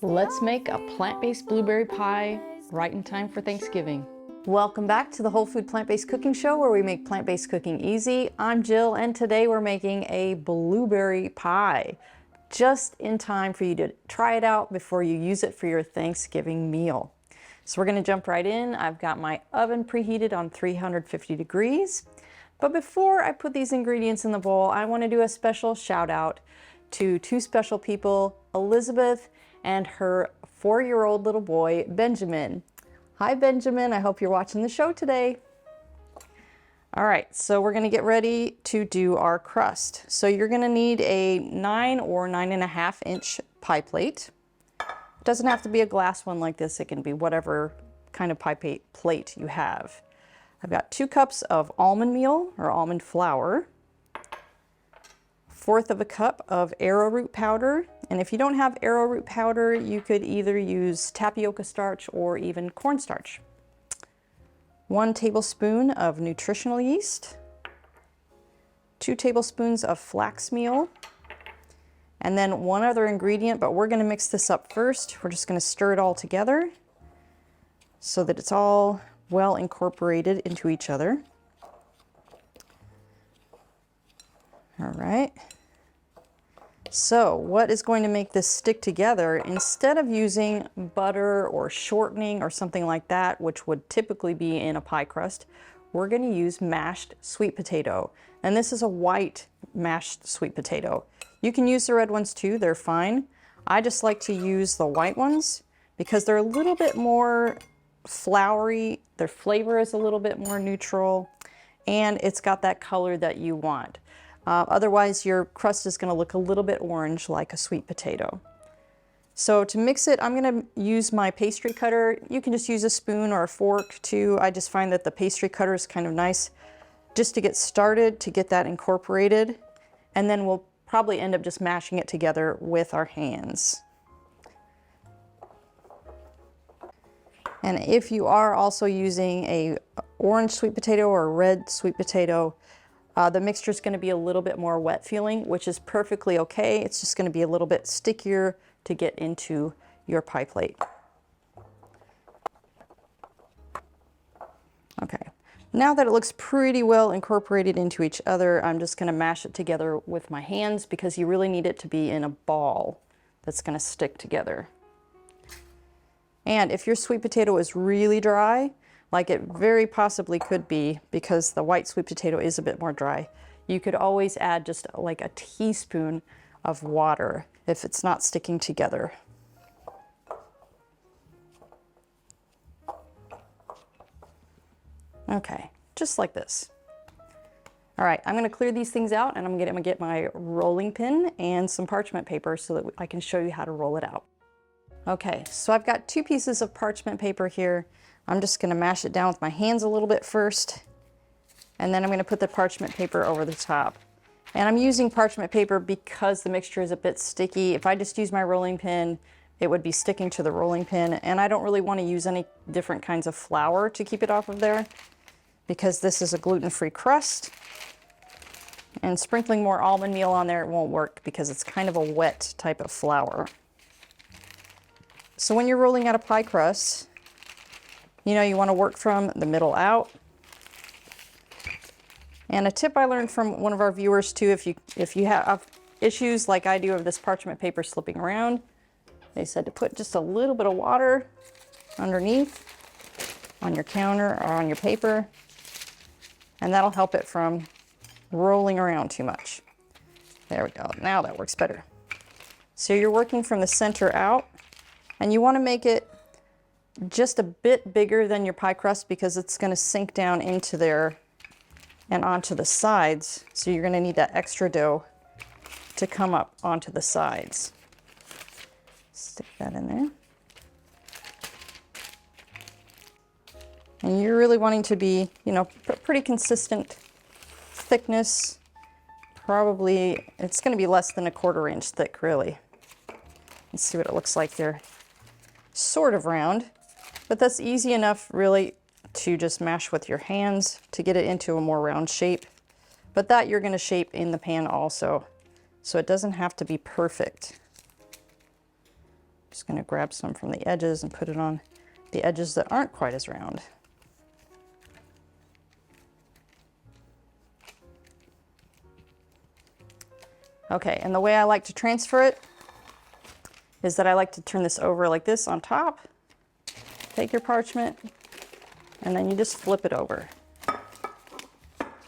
Let's make a plant-based blueberry pie right in time for Thanksgiving. Welcome back to the Whole Food Plant-Based Cooking Show, where we make plant-based cooking easy. I'm Jill, and today we're making a blueberry pie, just in time for you to try it out before you use it for your Thanksgiving meal. So we're going to jump right in. I've got my oven preheated on 350 degrees. But before I put these ingredients in the bowl, I want to do a special shout out to two special people, Elizabeth and her 4-year-old little boy, Benjamin. Hi, Benjamin. I hope you're watching the show today. All right, so we're gonna get ready to do our crust. So you're gonna need a 9 or 9.5 inch pie plate. It doesn't have to be a glass one like this. It can be whatever kind of pie plate you have. I've got 2 cups of almond meal or almond flour, 1/4 of a cup of arrowroot powder. And if you don't have arrowroot powder, you could either use tapioca starch or even cornstarch. 1 tablespoon of nutritional yeast, 2 tablespoons of flax meal, and then one other ingredient, but we're gonna mix this up first. We're just gonna stir it all together so that it's all well incorporated into each other. All right. So what is going to make this stick together, instead of using butter or shortening or something like that, which would typically be in a pie crust, we're going to use mashed sweet potato. And this is a white mashed sweet potato. You can use the red ones too, they're fine. I just like to use the white ones because they're a little bit more floury, their flavor is a little bit more neutral, and it's got that color that you want. Otherwise, your crust is going to look a little bit orange like a sweet potato. So to mix it, I'm going to use my pastry cutter. You can just use a spoon or a fork too. I just find that the pastry cutter is kind of nice just to get started, to get that incorporated. And then we'll probably end up just mashing it together with our hands. And if you are also using a orange sweet potato or a red sweet potato, the mixture is going to be a little bit more wet feeling, which is perfectly okay. It's just going to be a little bit stickier to get into your pie plate. Okay, now that it looks pretty well incorporated into each other, I'm just going to mash it together with my hands because you really need it to be in a ball that's going to stick together. And if your sweet potato is really dry, like it very possibly could be because the white sweet potato is a bit more dry, you could always add just like a teaspoon of water if it's not sticking together. Okay, just like this. All right, I'm going to clear these things out, and I'm going to get my rolling pin and some parchment paper so that I can show you how to roll it out. Okay, so I've got 2 pieces of parchment paper here. I'm just going to mash it down with my hands a little bit first, and then I'm going to put the parchment paper over the top. And I'm using parchment paper because the mixture is a bit sticky. If I just use my rolling pin, it would be sticking to the rolling pin, and I don't really want to use any different kinds of flour to keep it off of there because this is a gluten-free crust. And sprinkling more almond meal on there, it won't work because it's kind of a wet type of flour. So when you're rolling out a pie crust, you know, you want to work from the middle out. And a tip I learned from one of our viewers too, if you have issues like I do of this parchment paper slipping around, they said to put just a little bit of water underneath on your counter or on your paper, and that'll help it from rolling around too much. There we go. Now that works better. So you're working from the center out, and you want to make it just a bit bigger than your pie crust because it's going to sink down into there and onto the sides. So you're going to need that extra dough to come up onto the sides. Stick that in there. And you're really wanting to be, you know, pretty consistent thickness. Probably, it's going to be less than a 1/4 inch thick, really. Let's see what it looks like there. Sort of round. But that's easy enough really to just mash with your hands to get it into a more round shape. But that you're going to shape in the pan also. So it doesn't have to be perfect. Just gonna grab some from the edges and put it on the edges that aren't quite as round. Okay, and the way I like to transfer it is that I like to turn this over like this on top. Take your parchment, and then you just flip it over.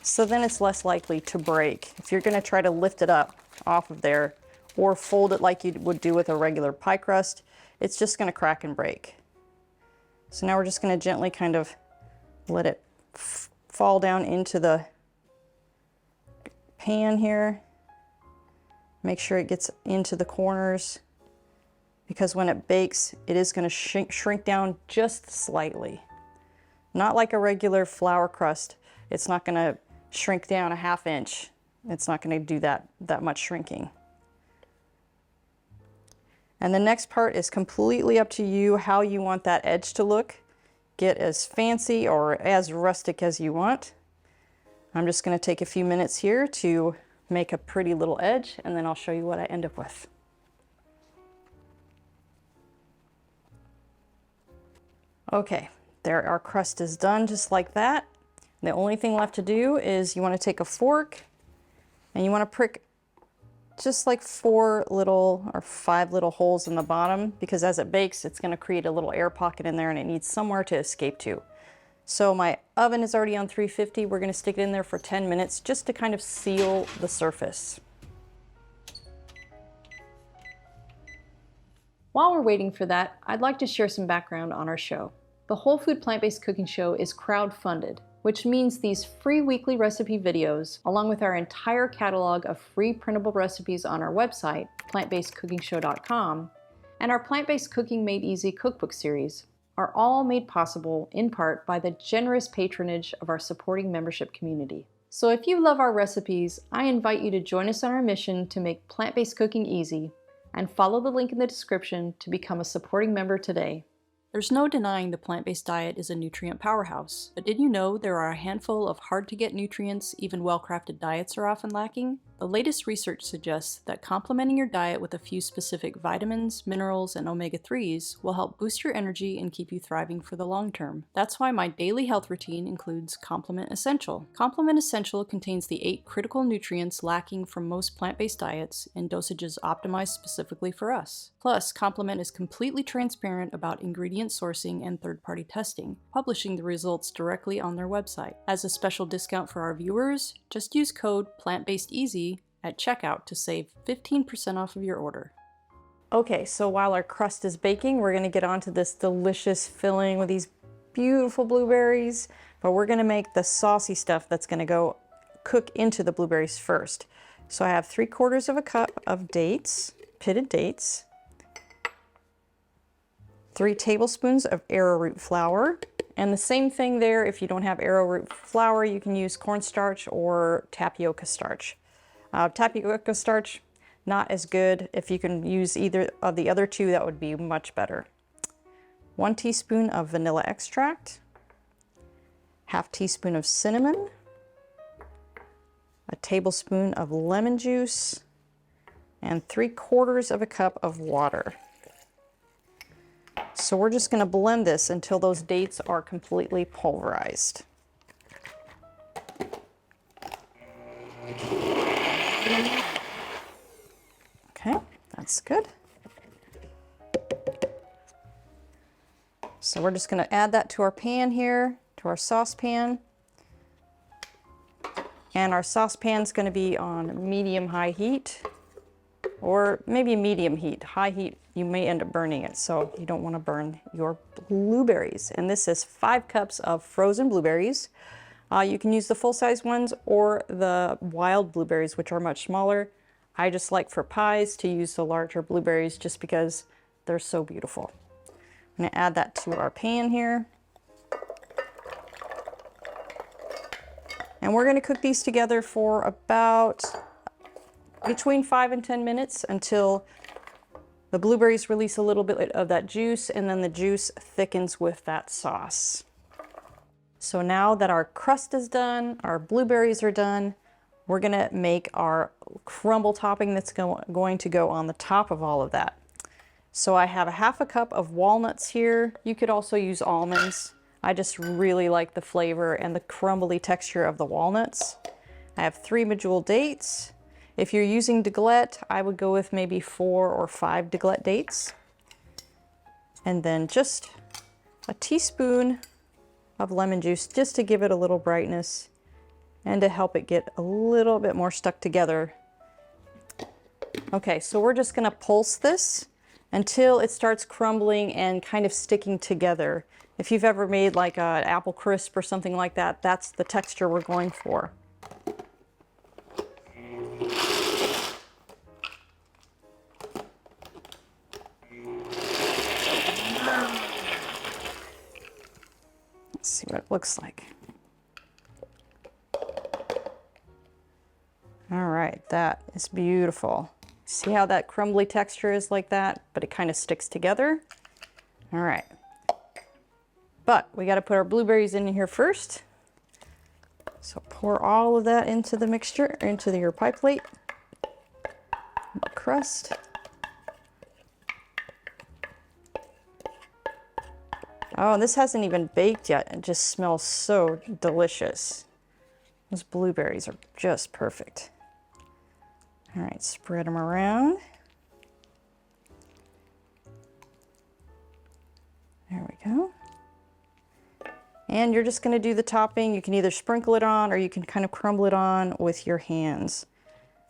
So then it's less likely to break. If you're gonna try to lift it up off of there or fold it like you would do with a regular pie crust, it's just gonna crack and break. So now we're just gonna gently kind of let it fall down into the pan here. Make sure it gets into the corners, because when it bakes, it is gonna shrink down just slightly. Not like a regular flour crust. It's not gonna shrink down a ½ inch. It's not gonna do that much shrinking. And the next part is completely up to you how you want that edge to look. Get as fancy or as rustic as you want. I'm just gonna take a few minutes here to make a pretty little edge, and then I'll show you what I end up with. Okay, there, our crust is done just like that. The only thing left to do is you want to take a fork and you want to prick just like 4 little or 5 little holes in the bottom, because as it bakes, it's going to create a little air pocket in there and it needs somewhere to escape to. So my oven is already on 350. We're going to stick it in there for 10 minutes just to kind of seal the surface. While we're waiting for that, I'd like to share some background on our show. The Whole Food Plant-Based Cooking Show is crowd-funded, which means these free weekly recipe videos, along with our entire catalog of free printable recipes on our website, plantbasedcookingshow.com, and our Plant-Based Cooking Made Easy cookbook series, are all made possible in part by the generous patronage of our supporting membership community. So if you love our recipes, I invite you to join us on our mission to make plant-based cooking easy, and follow the link in the description to become a supporting member today. There's no denying the plant-based diet is a nutrient powerhouse, but did you know there are a handful of hard-to-get nutrients even well-crafted diets are often lacking? The latest research suggests that complementing your diet with a few specific vitamins, minerals, and omega-3s will help boost your energy and keep you thriving for the long term. That's why my daily health routine includes Complement Essential. Complement Essential contains the 8 critical nutrients lacking from most plant-based diets in dosages optimized specifically for us. Plus, Complement is completely transparent about ingredient sourcing and third-party testing, publishing the results directly on their website. As a special discount for our viewers, just use code PLANTBASEDEASY at checkout to save 15% off of your order. Okay, so while our crust is baking, we're gonna get onto this delicious filling with these beautiful blueberries, but we're gonna make the saucy stuff that's gonna go cook into the blueberries first. So I have 3/4 cup of dates, pitted dates, 3 tablespoons of arrowroot flour, and the same thing there. If you don't have arrowroot flour, you can use cornstarch or tapioca starch. Tapioca starch, not as good. If you can use either of the other two, that would be much better. 1 teaspoon of vanilla extract, 1/2 teaspoon of cinnamon, a tablespoon of lemon juice, and 3/4 cup of water. So we're just going to blend this until those dates are completely pulverized. Okay, that's good. So we're just going to add that to our pan here, to our saucepan. And our saucepan's going to be on medium-high heat, or maybe medium heat. High heat, you may end up burning it, so you don't want to burn your blueberries. And this is 5 cups of frozen blueberries. You can use the full-size ones or the wild blueberries, which are much smaller. I just like for pies to use the larger blueberries just because they're so beautiful. I'm going to add that to our pan here. And we're going to cook these together for about between 5 and 10 minutes until the blueberries release a little bit of that juice, and then the juice thickens with that sauce. So now that our crust is done, our blueberries are done, we're gonna make our crumble topping that's going to go on the top of all of that. So I have a half a cup of walnuts here. You could also use almonds. I just really like the flavor and the crumbly texture of the walnuts. I have 3 medjool dates. If you're using deglette, I would go with maybe 4 or 5 deglette dates. And then just a teaspoon of lemon juice just to give it a little brightness and to help it get a little bit more stuck together. Okay, so we're just gonna pulse this until it starts crumbling and kind of sticking together. If you've ever made like an apple crisp or something like that, that's the texture we're going for. Let's see what it looks like. All right, that is beautiful. See how that crumbly texture is like that, but it kind of sticks together. All right, but we got to put our blueberries in here first. So pour all of that into the mixture, into your pie plate. The crust. Oh, and this hasn't even baked yet. It just smells so delicious. Those blueberries are just perfect. All right, spread them around. There we go. And you're just gonna do the topping. You can either sprinkle it on or you can kind of crumble it on with your hands.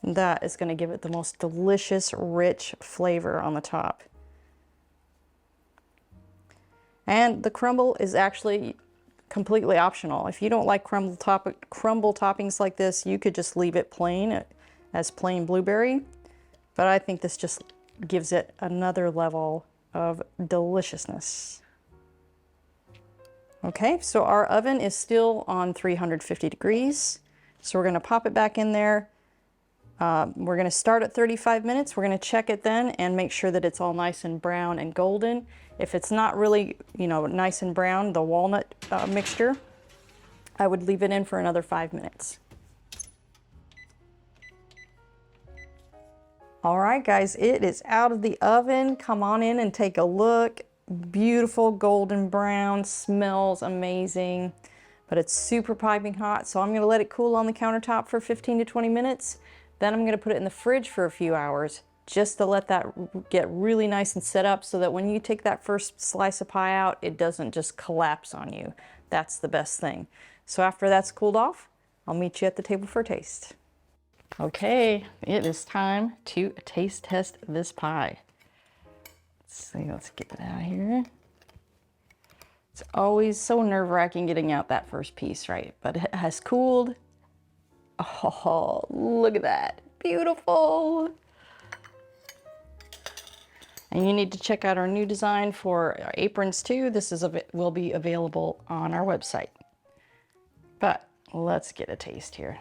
And that is gonna give it the most delicious, rich flavor on the top. And the crumble is actually completely optional. If you don't like crumble toppings like this, you could just leave it plain as plain blueberry. But I think this just gives it another level of deliciousness. Okay, so our oven is still on 350 degrees. So we're gonna pop it back in there. We're gonna start at 35 minutes. We're gonna check it then and make sure that it's all nice and brown and golden. If it's not really, nice and brown, the walnut mixture, I would leave it in for another 5 minutes. All right, guys, it is out of the oven. Come on in and take a look. Beautiful golden brown, smells amazing, but it's super piping hot. So I'm gonna let it cool on the countertop for 15 to 20 minutes. Then I'm gonna put it in the fridge for a few hours just to let that get really nice and set up so that when you take that first slice of pie out, it doesn't just collapse on you. That's the best thing. So after that's cooled off, I'll meet you at the table for a taste. Okay, it is time to taste test this pie. Let's see, let's get it out of here. It's always so nerve-wracking getting out that first piece, right? But it has cooled. Oh, look at that. Beautiful. And you need to check out our new design for our aprons too. This will be available on our website. But let's get a taste here.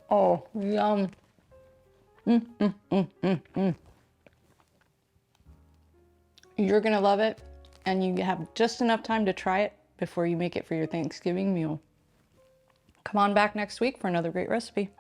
Oh, yum. You're gonna love it, and you have just enough time to try it before you make it for your Thanksgiving meal. Come on back next week for another great recipe.